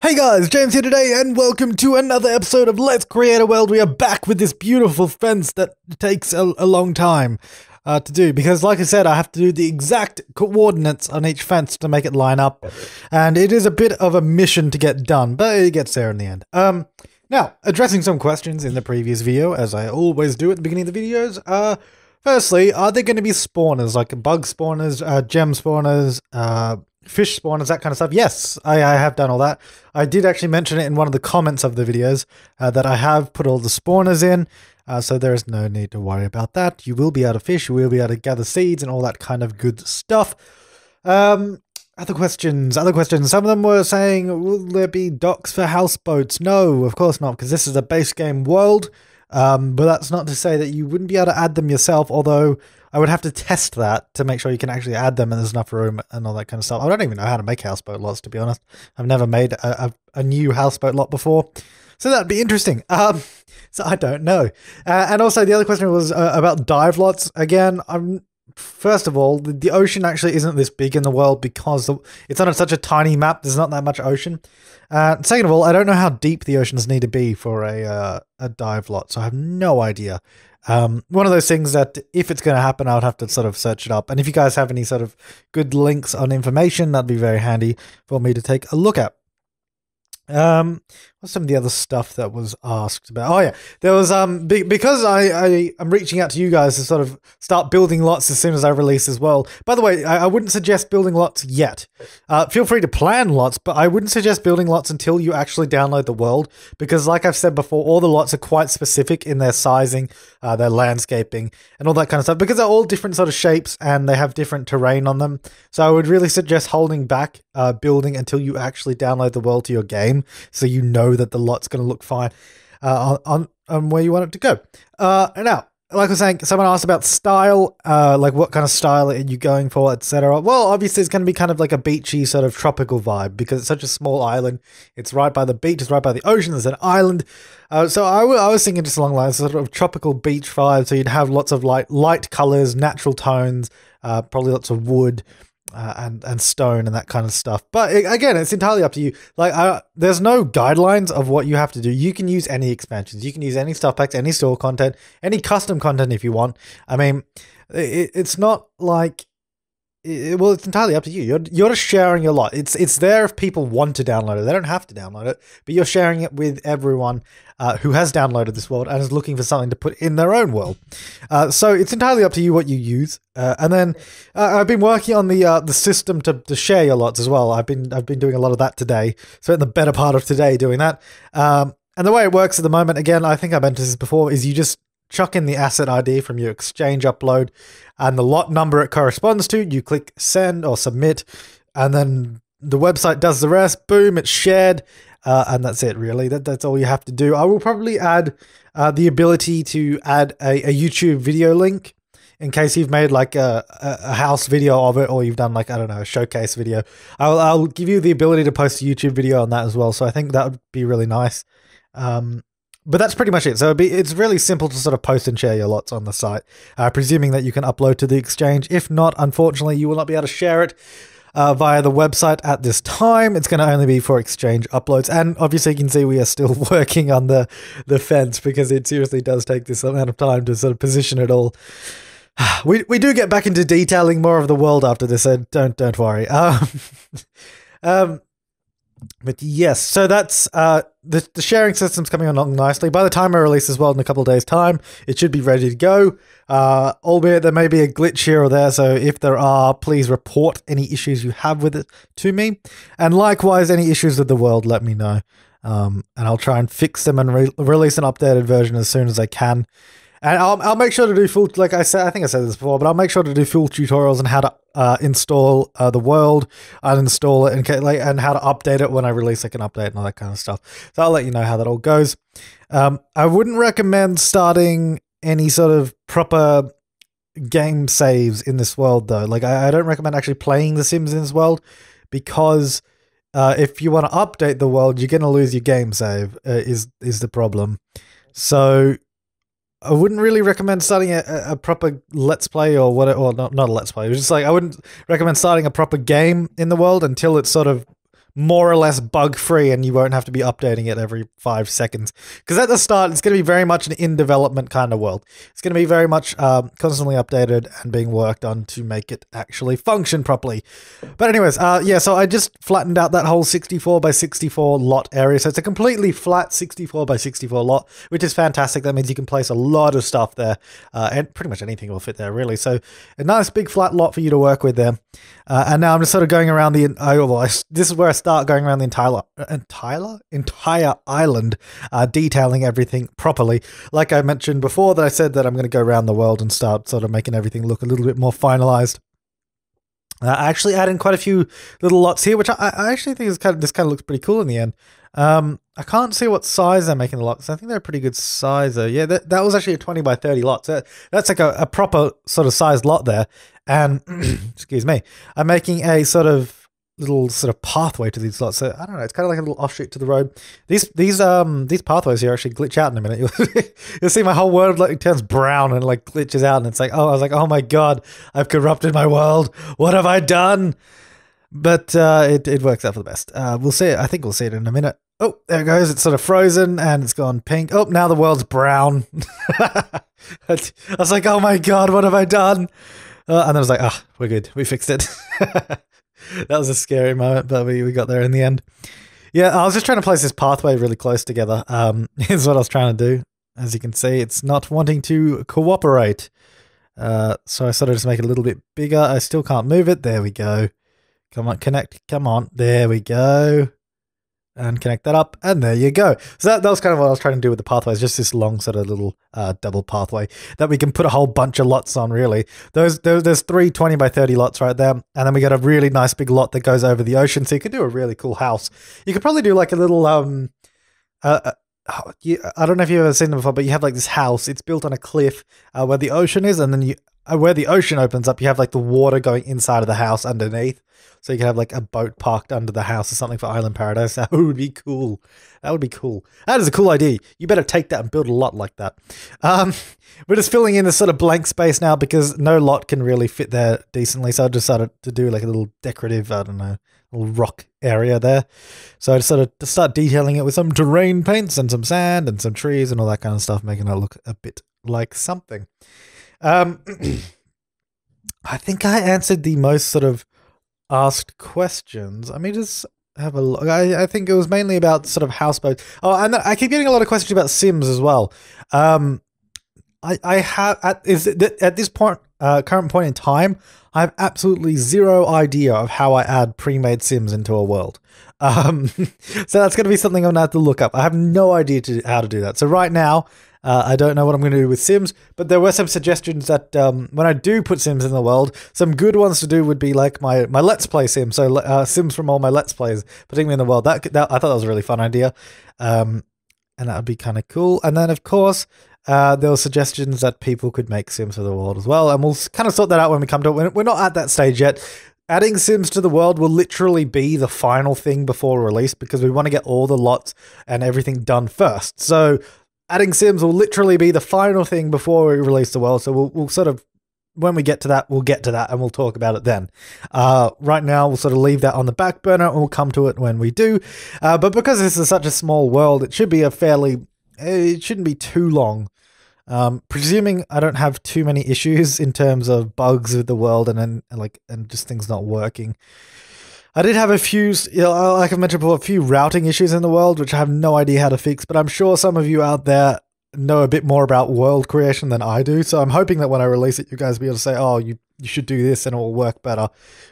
Hey guys, James here today, and welcome to another episode of Let's Create a World. We are back with this beautiful fence that takes a long time to do, because like I said, I have to do the exact coordinates on each fence to make it line up, and it is a bit of a mission to get done, but it gets there in the end. Now, addressing some questions in the previous video, as I always do at the beginning of the videos, firstly, are there going to be spawners, like bug spawners, gem spawners, fish spawners, that kind of stuff? Yes, I have done all that. I did actually mention it in one of the comments of the videos that I have put all the spawners in, so there is no need to worry about that. You will be able to fish, you will be able to gather seeds and all that kind of good stuff. Other questions. Some of them were saying, will there be docks for houseboats? No, of course not, because this is a base game world. But that's not to say that you wouldn't be able to add them yourself, although I would have to test that to make sure you can actually add them and there's enough room and all that kind of stuff. I don't even know how to make houseboat lots, to be honest. I've never made a new houseboat lot before, so that'd be interesting. So I don't know. And also the other question was about dive lots. Again, first of all, the ocean actually isn't this big in the world because it's on such a tiny map. There's not that much ocean. Second of all, I don't know how deep the oceans need to be for a dive lot, so I have no idea. One of those things that if it's going to happen, I would have to sort of search it up. And if you guys have any sort of good links on information, that'd be very handy for me to take a look at. What's some of the other stuff that was asked about? Oh yeah, there was because I'm reaching out to you guys to sort of start building lots as soon as I release as well. By the way, I wouldn't suggest building lots yet. Feel free to plan lots, but I wouldn't suggest building lots until you actually download the world, because like I've said before, all the lots are quite specific in their sizing, their landscaping, and all that kind of stuff, because they're all different sort of shapes and they have different terrain on them. So I would really suggest holding back building until you actually download the world to your game, so you know that the lot's going to look fine on where you want it to go. Now, like I was saying, someone asked about style, like what kind of style are you going for, etc. Well, obviously it's going to be kind of like a beachy sort of tropical vibe, because it's such a small island. It's right by the beach, it's right by the ocean, there's an island. So I was thinking just along the lines of sort of tropical beach vibe, so you'd have lots of light colors, natural tones, probably lots of wood, and stone and that kind of stuff. But again, it's entirely up to you. Like, there's no guidelines of what you have to do. You can use any expansions. You can use any stuff packs, any store content, any custom content if you want. I mean, it's not like... well, it's entirely up to you. You're just sharing your lot. It's there if people want to download it. They don't have to download it, but you're sharing it with everyone who has downloaded this world and is looking for something to put in their own world. So it's entirely up to you what you use. And then I've been working on the system to share your lots as well. I've been doing a lot of that today. Spent the better part of today doing that. And the way it works at the moment, again, I think I mentioned this before, is you just chuck in the asset ID from your exchange upload and the lot number it corresponds to. You click send or submit, and then the website does the rest. Boom, it's shared, and that's it, really. That's all you have to do. I will probably add the ability to add a YouTube video link in case you've made like a house video of it, or you've done like, I don't know, a showcase video. I'll give you the ability to post a YouTube video on that as well, so I think that would be really nice. But that's pretty much it. So it's really simple to sort of post and share your lots on the site, presuming that you can upload to the exchange. If not, unfortunately, you will not be able to share it via the website at this time. It's going to only be for exchange uploads. And obviously you can see we are still working on the fence, because it seriously does take this amount of time to sort of position it all. We do get back into detailing more of the world after this, so don't worry. But yes, so that's the sharing system's coming along nicely. By the time I release this world in a couple of days' time, it should be ready to go. Albeit there may be a glitch here or there, so if there are, please report any issues you have with it to me. And likewise, any issues with the world, let me know. And I'll try and fix them and release an updated version as soon as I can. And I'll make sure to do full, like I said, I think I said this before, but I'll make sure to do full tutorials on how to install the world, uninstall it, and how to update it when I release like an update and all that kind of stuff. So I'll let you know how that all goes. I wouldn't recommend starting any sort of proper game saves in this world, though. Like, I don't recommend actually playing The Sims in this world, because if you want to update the world, you're going to lose your game save, is the problem. So I wouldn't really recommend starting a proper let's play, or what, or not a let's play. It was just like, I wouldn't recommend starting a proper game in the world until it's sort of more or less bug-free and you won't have to be updating it every 5 seconds. Because at the start, it's going to be very much an in-development kind of world. It's going to be very much constantly updated and being worked on to make it actually function properly. But anyways, yeah, so I just flattened out that whole 64 by 64 lot area. So it's a completely flat 64 by 64 lot, which is fantastic. That means you can place a lot of stuff there, and pretty much anything will fit there, really. So a nice big flat lot for you to work with there. And now I'm just sort of going around this is where I start going around the entire island, detailing everything properly. Like I mentioned before, that I said that I'm going to go around the world and start sort of making everything look a little bit more finalized. I actually add in quite a few little lots here, which I actually think is this kind of looks pretty cool in the end. I can't see what size they're making the lots. I think they're a pretty good size though. Yeah, that was actually a 20 by 30 lot. So that's like a proper sort of sized lot there. And excuse me, I'm making a sort of little sort of pathway to these lots. So I don't know, it's kind of like a little offshoot to the road. These pathways here actually glitch out in a minute. You'll see my whole world like turns brown and like glitches out, and it's like, oh, I was like, oh my god, I've corrupted my world. What have I done? But it works out for the best. We'll see it. I think we'll see it in a minute. Oh, there it goes. It's sort of frozen and it's gone pink. Oh, now the world's brown. I was like, oh my god, what have I done? And then I was like, ah, we're good. We fixed it. That was a scary moment, but we got there in the end. Yeah, I was just trying to place this pathway really close together. Is what I was trying to do. As you can see, it's not wanting to cooperate. So I sort of just make it a little bit bigger. I still can't move it. There we go. Come on, connect. Come on. There we go. And connect that up, and there you go. So that was kind of what I was trying to do with the pathways, just this long sort of little double pathway that we can put a whole bunch of lots on, really. There's 3 20 by 30 lots right there, and then we got a really nice big lot that goes over the ocean, so you could do a really cool house. You could probably do like a little, I don't know if you've ever seen them before, but you have like this house. It's built on a cliff where the ocean is, and then where the ocean opens up, you have like the water going inside of the house underneath. So you can have like a boat parked under the house or something for Island Paradise. That would be cool. That would be cool. That is a cool idea. You better take that and build a lot like that. We're just filling in this sort of blank space now because no lot can really fit there decently. So I decided to do like a little decorative, I don't know, little rock area there. So I decided to start detailing it with some terrain paints and some sand and some trees and all that kind of stuff, making it look a bit like something. I think I answered the most sort of asked questions. I mean, just have a look. I think it was mainly about sort of houseboats. Oh, and I keep getting a lot of questions about Sims as well. I have at this point, current point in time, I have absolutely zero idea of how I add pre-made Sims into a world. So that's going to be something I'm going to have to look up. I have no idea how to do that. So right now, I don't know what I'm going to do with Sims, but there were some suggestions that when I do put Sims in the world, some good ones to do would be like my Let's Play Sims. So Sims from all my Let's Plays, putting them in the world. That I thought that was a really fun idea, and that would be kind of cool. And then, of course, there were suggestions that people could make Sims for the world as well, and we'll kind of sort that out when we come to it. We're not at that stage yet. Adding Sims to the world will literally be the final thing before release because we want to get all the lots and everything done first. So adding Sims will literally be the final thing before we release the world. So we'll sort of, when we get to that, we'll get to that and we'll talk about it then. Right now, we'll sort of leave that on the back burner and we'll come to it when we do. But because this is such a small world, it should be it shouldn't be too long. Presuming I don't have too many issues in terms of bugs with the world and just things not working. I did have a few, like I mentioned before, a few routing issues in the world, which I have no idea how to fix, but I'm sure some of you out there know a bit more about world creation than I do, so I'm hoping that when I release it, you guys will be able to say, oh, you should do this and it will work better,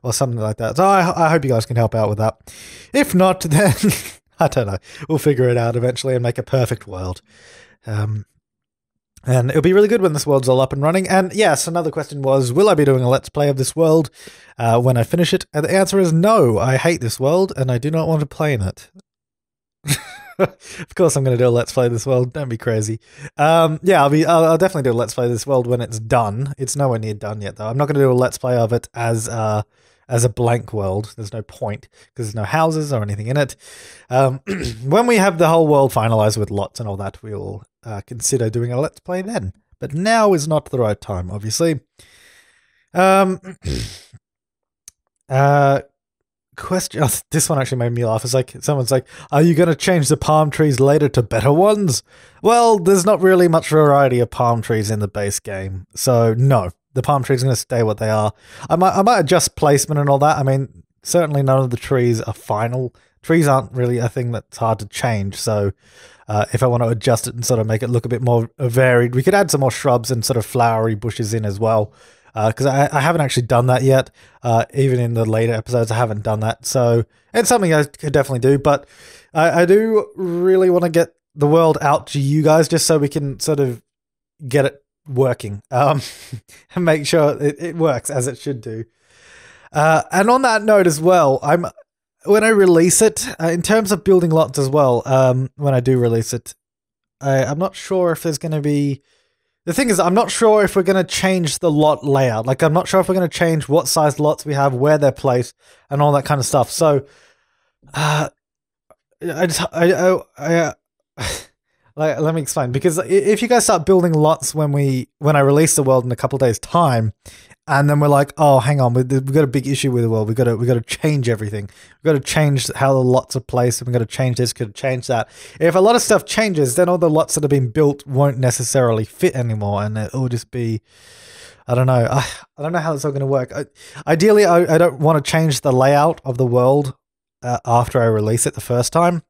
or something like that. So I hope you guys can help out with that. If not, then, I don't know, we'll figure it out eventually and make a perfect world. And it'll be really good when this world's all up and running. And yes, another question was, will I be doing a Let's Play of this world when I finish it? And the answer is no. I hate this world and I do not want to play in it. Of course I'm going to do a Let's Play of this world. Don't be crazy. Yeah, I'll definitely do a Let's Play of this world when it's done. It's nowhere near done yet, though. I'm not going to do a Let's Play of it as a blank world. There's no point because there's no houses or anything in it. When we have the whole world finalized with lots and all that, we'll consider doing a Let's Play then. But now is not the right time, obviously. question. Oh, this one actually made me laugh. It's like someone's like, "Are you going to change the palm trees later to better ones?" Well, there's not really much variety of palm trees in the base game, so no, the palm trees are going to stay what they are. I might adjust placement and all that. I mean, certainly none of the trees are final. Trees aren't really a thing that's hard to change, so if I want to adjust it and sort of make it look a bit more varied, we could add some more shrubs and sort of flowery bushes in as well. Because I haven't actually done that yet. Even in the later episodes, I haven't done that. So it's something I could definitely do. But I do really want to get the world out to you guys just so we can sort of get it working and make sure it works as it should do. And on that note as well, when I release it, in terms of building lots as well, when I do release it, I'm not sure if there's going to be... The thing is, I'm not sure if we're going to change the lot layout. Like, I'm not sure if we're going to change what size lots we have, where they're placed, and all that kind of stuff. So, like, let me explain. Because if you guys start building lots when I release the world in a couple of days' time, and then we're like, oh, hang on, we've got a big issue with the world. We've got to change everything. We've got to change how the lots are placed. We've got to change this, got to change that. If a lot of stuff changes, then all the lots that have been built won't necessarily fit anymore, and it will just be, I don't know. I don't know how it's all going to work. Ideally, I don't want to change the layout of the world after I release it the first time.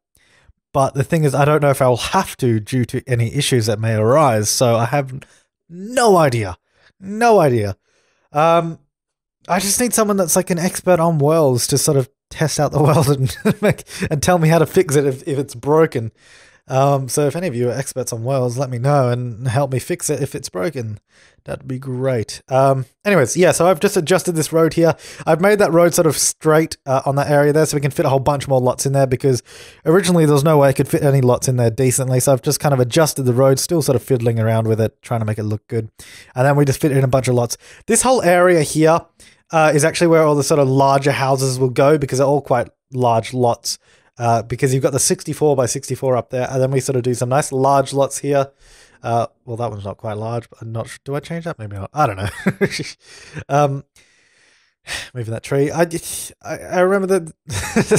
But the thing is, I don't know if I'll have to due to any issues that may arise. So I have no idea. No idea. I just need someone that's like an expert on worlds to sort of test out the world and tell me how to fix it if it's broken. So if any of you are experts on worlds, let me know and help me fix it if it's broken. That'd be great. Anyways, yeah, so I've just adjusted this road here. I've made that road sort of straight on that area there so we can fit a whole bunch more lots in there because originally there was no way I could fit any lots in there decently. So I've just kind of adjusted the road, still sort of fiddling around with it, trying to make it look good. And then we just fit in a bunch of lots. This whole area here is actually where all the sort of larger houses will go because they're all quite large lots. Because you've got the 64 by 64 up there, and then we sort of do some nice large lots here. Well, that one's not quite large, but I'm not sure. Do I change that? Maybe not. I don't know. Moving that tree. I remember that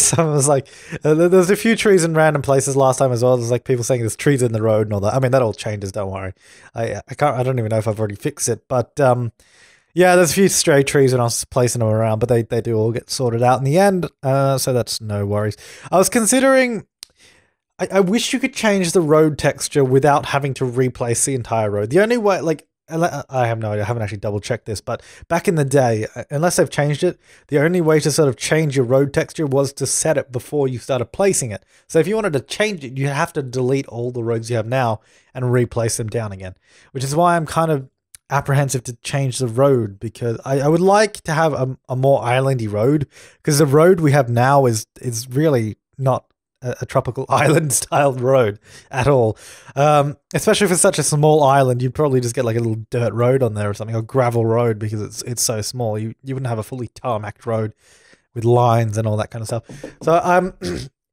someone was like, there's a few trees in random places last time as well. There's like people saying there's trees in the road and all that. I mean, that all changes, don't worry. I don't even know if I've already fixed it, but yeah, there's a few stray trees when I was placing them around, but they do all get sorted out in the end, so that's no worries. I was considering... I wish you could change the road texture without having to replace the entire road. The only way, like, I have no idea, I haven't actually double-checked this, but back in the day, unless they've changed it, the only way to sort of change your road texture was to set it before you started placing it. So if you wanted to change it, you have to delete all the roads you have now and replace them down again, which is why I'm kind of apprehensive to change the road because I would like to have a more islandy road because the road we have now is really not a tropical island style road at all. Especially for such a small island, you'd probably just get like a little dirt road on there or something, or gravel road because it's so small. You wouldn't have a fully tarmacked road with lines and all that kind of stuff. So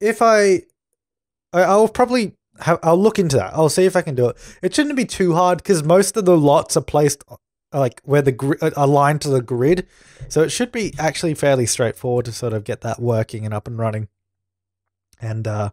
if I'll probably I'll look into that. I'll see if I can do it. It shouldn't be too hard because most of the lots are placed like where the aligned to the grid, so it should be actually fairly straightforward to sort of get that working and up and running. And I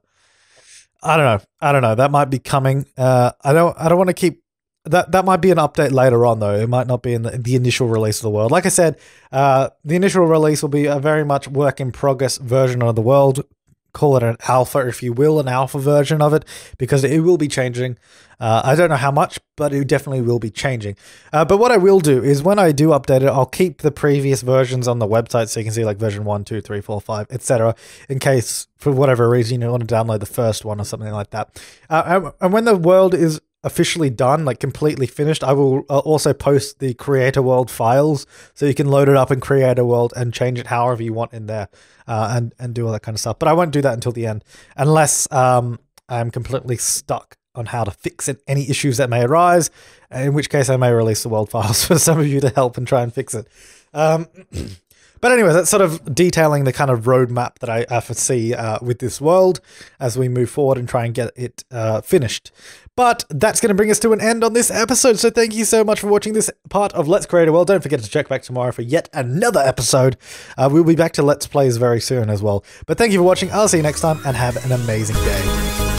don't know. That might be coming. I don't want to keep that. That might be an update later on, though. It might not be in the initial release of the world. Like I said, the initial release will be a very much work in progress version of the world. Call it an alpha, if you will, an alpha version of it, because it will be changing. I don't know how much, but it definitely will be changing. But what I will do is when I do update it, I'll keep the previous versions on the website so you can see like version 1, 2, 3, 4, 5, etc. in case, for whatever reason, you want to download the first one or something like that. And when the world is officially done, like completely finished, I will also post the Creator World files so you can load it up in Creator World and change it however you want in there and do all that kind of stuff. But I won't do that until the end unless I'm completely stuck on how to fix it, any issues that may arise, in which case I may release the world files for some of you to help and try and fix it. But But anyway, that's sort of detailing the kind of roadmap that I foresee with this world as we move forward and try and get it finished. But that's going to bring us to an end on this episode. So thank you so much for watching this part of Let's Create a World. Don't forget to check back tomorrow for yet another episode. We'll be back to Let's Plays very soon as well. But thank you for watching. I'll see you next time and have an amazing day.